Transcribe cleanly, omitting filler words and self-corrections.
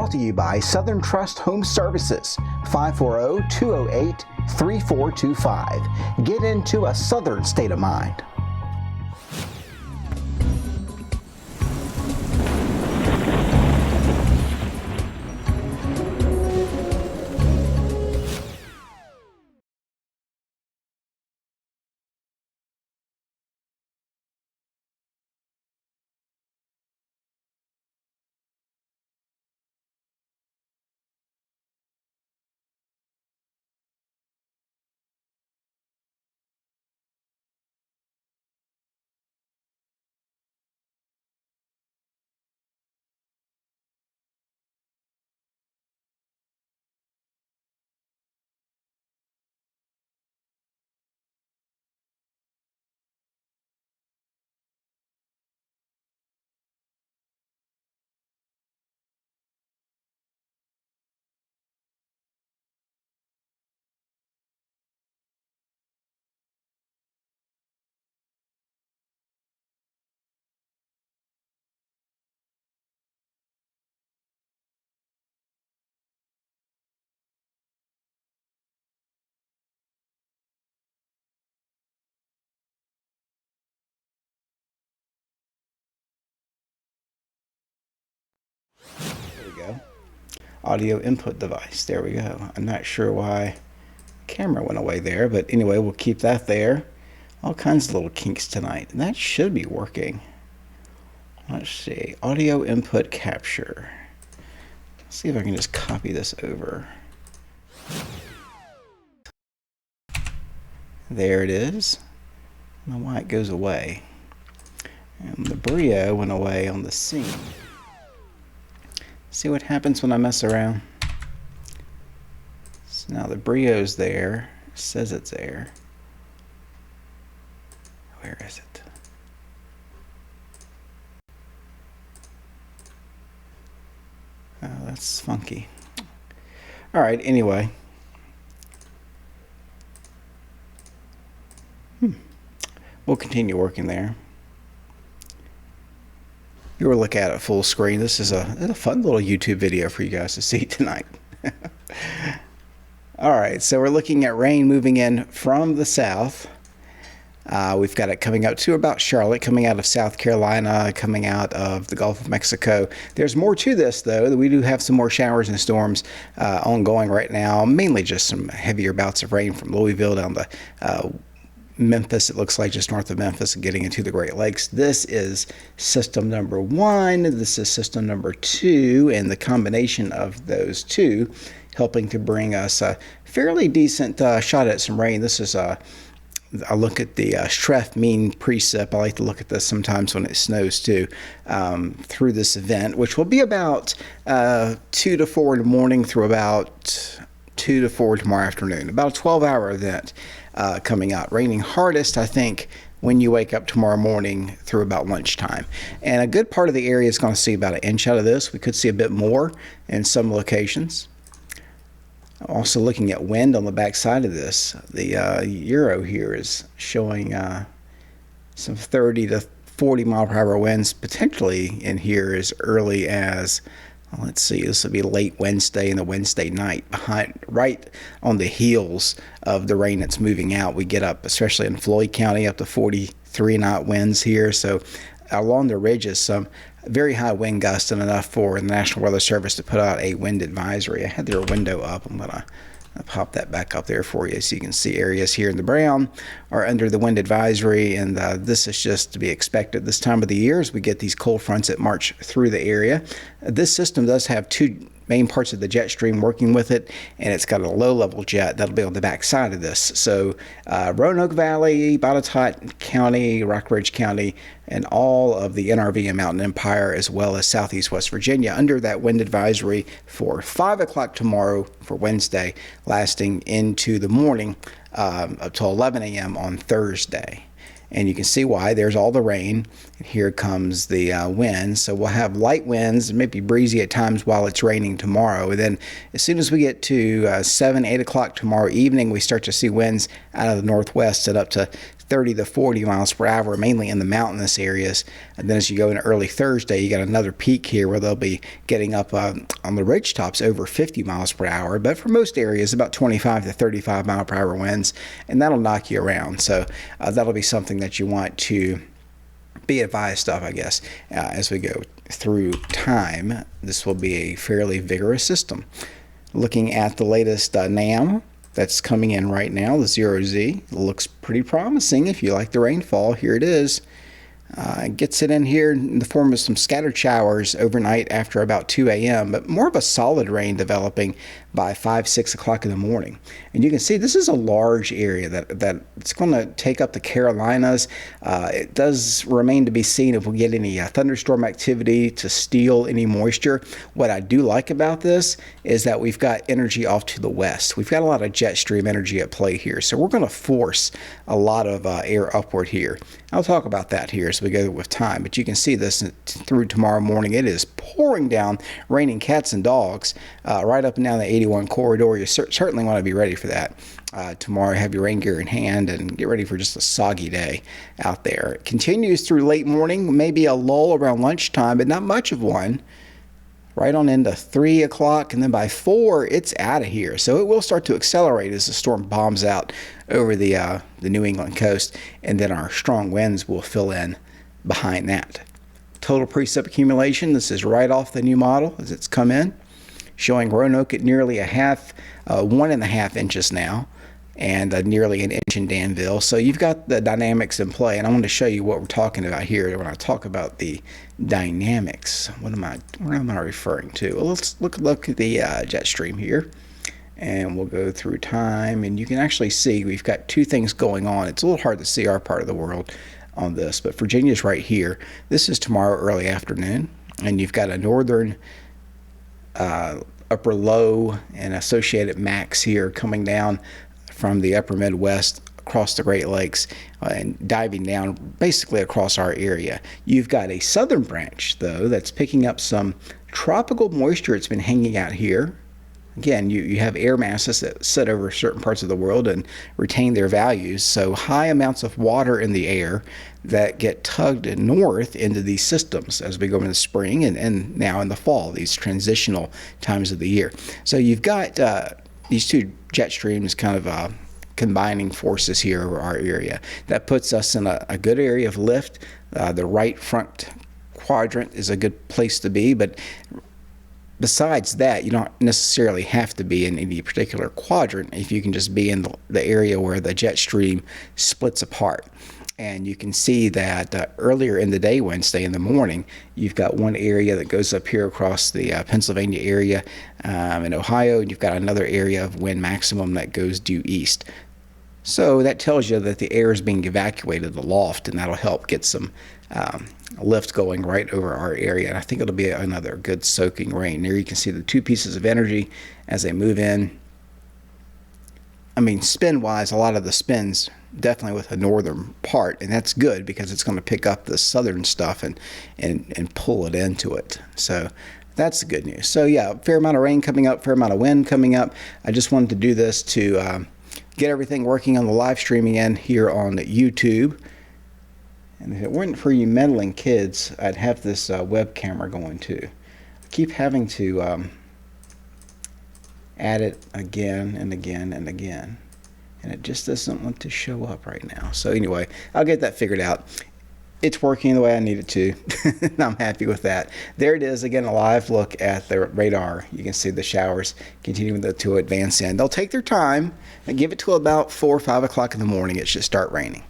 brought to you by Southern Trust Home Services, 540-208-3425. Get into a Southern state of mind. Go. Audio input device. There we go. I'm not sure why the camera went away there, but anyway, we'll keep that there. All kinds of little kinks tonight. And that should be working. Let's see. Audio input capture. Let's see if I can just copy this over. There it is. I don't know why it goes away. And the Brio went away on the scene. See what happens when I mess around. So now the Brio's there. It says it's there. Where is it? Oh, that's funky. All right, anyway. We'll continue working there. You will look at it full screen. This is a fun little YouTube video for you guys to see tonight. All right, so we're looking at rain moving in from the south. We've got it coming out to about Charlotte, coming out of South Carolina, coming out of the Gulf of Mexico. There's more to this, though. We do have some more showers and storms ongoing right now, mainly just some heavier bouts of rain from Louisville down to Memphis. It looks like just north of Memphis and getting into the Great Lakes. This is system number 1. This is system number 2, and the combination of those two helping to bring us a fairly decent shot at some rain. This is a look at the Streff mean precip. I like to look at this sometimes when it snows too, through this event, which will be about 2 to 4 in the morning through about 2 to 4 tomorrow afternoon. About a 12-hour event coming out. Raining hardest, I think, when you wake up tomorrow morning through about lunchtime. And a good part of the area is going to see about an inch out of this. We could see a bit more in some locations. I'm also looking at wind on the back side of this. The Euro here is showing some 30 to 40 mile per hour winds, potentially in here as early as, let's see, this will be late Wednesday and the Wednesday night, right on the heels of the rain that's moving out. We get up, especially in Floyd County, up to 43 knot winds here. So along the ridges, some very high wind gusts and enough for the National Weather Service to put out a wind advisory. I had their window up. I'm going to pop that back up there for you so you can see areas here in the brown are under the wind advisory, and this is just to be expected this time of the year as we get these cold fronts that march through the area. This system does have 2 main parts of the jet stream working with it, and it's got a low-level jet that'll be on the back side of this. So Roanoke Valley, Botetourt County, Rockbridge County, and all of the NRV and Mountain Empire, as well as southeast West Virginia, under that wind advisory for 5 o'clock tomorrow for Wednesday, lasting into the morning up till 11 a.m. on Thursday. And you can see why. There's all the rain. And here comes the wind. So we'll have light winds, maybe breezy at times while it's raining tomorrow. And then as soon as we get to 7, 8 o'clock tomorrow evening, we start to see winds out of the northwest at up to 30 to 40 miles per hour, mainly in the mountainous areas. And then as you go into early Thursday, you got another peak here where they'll be getting up on the ridge tops over 50 miles per hour. But for most areas, about 25 to 35 mile per hour winds, and that'll knock you around. So that'll be something that you want to be advised of, I guess, as we go through time. This will be a fairly vigorous system. Looking at the latest NAM that's coming in right now, the 0Z, looks pretty promising if you like the rainfall. Here it is. Gets it in here in the form of some scattered showers overnight after about 2 a.m., but more of a solid rain developing by 5, 6 o'clock in the morning. And you can see this is a large area that it's going to take up the Carolinas. It does remain to be seen if we get any thunderstorm activity to steal any moisture. What I do like about this is that we've got energy off to the west. We've got a lot of jet stream energy at play here, so we're going to force a lot of air upward here. I'll talk about that here as we go with time, but you can see this through tomorrow morning. It is pouring down, raining cats and dogs right up and down the 81 corridor. You certainly want to be ready for that. Tomorrow, have your rain gear in hand and get ready for just a soggy day out there. It continues through late morning, maybe a lull around lunchtime, but not much of one. Right on into 3 o'clock, and then by 4, it's out of here. So it will start to accelerate as the storm bombs out over the New England coast, and then our strong winds will fill in behind that. Total precip accumulation, this is right off the new model as it's come in, showing Roanoke at nearly 1.5 inches now, and nearly an inch in Danville. So you've got the dynamics in play, and I want to show you what we're talking about here when I talk about the dynamics. What am I referring to? Well, let's look at the jet stream here, and we'll go through time, and you can actually see we've got two things going on. It's a little hard to see our part of the world on this, but Virginia's right here. This is tomorrow early afternoon, and you've got a northern upper low and associated max here coming down from the upper Midwest across the Great Lakes and diving down basically across our area. You've got a southern branch, though, that's picking up some tropical moisture. It's been hanging out here. Again, you have air masses that sit over certain parts of the world and retain their values. So high amounts of water in the air that get tugged north into these systems as we go into spring and now in the fall, these transitional times of the year. So you've got these two jet streams kind of combining forces here over our area. That puts us in a good area of lift. The right front quadrant is a good place to be, but besides that, you don't necessarily have to be in any particular quadrant if you can just be in the area where the jet stream splits apart. And you can see that earlier in the day, Wednesday in the morning, you've got one area that goes up here across the Pennsylvania area in Ohio, and you've got another area of wind maximum that goes due east. So that tells you that the air is being evacuated aloft, and that'll help get some lift going right over our area. And I think it'll be another good soaking rain. There you can see the two pieces of energy as they move in. I mean, spin-wise, a lot of the spins definitely with the northern part, and that's good because it's going to pick up the southern stuff and pull it into it. So that's the good news. So yeah, fair amount of rain coming up, fair amount of wind coming up. I just wanted to do this to get everything working on the live streaming end here on YouTube. And if it weren't for you meddling kids, I'd have this web camera going too. I keep having to add it again and again and again, and it just doesn't want to show up right now. So anyway, I'll get that figured out. It's working the way I need it to. I'm happy with that. There it is, again, a live look at the radar. You can see the showers continuing to advance in. They'll take their time and give it till about 4 or 5 o'clock in the morning. It should start raining.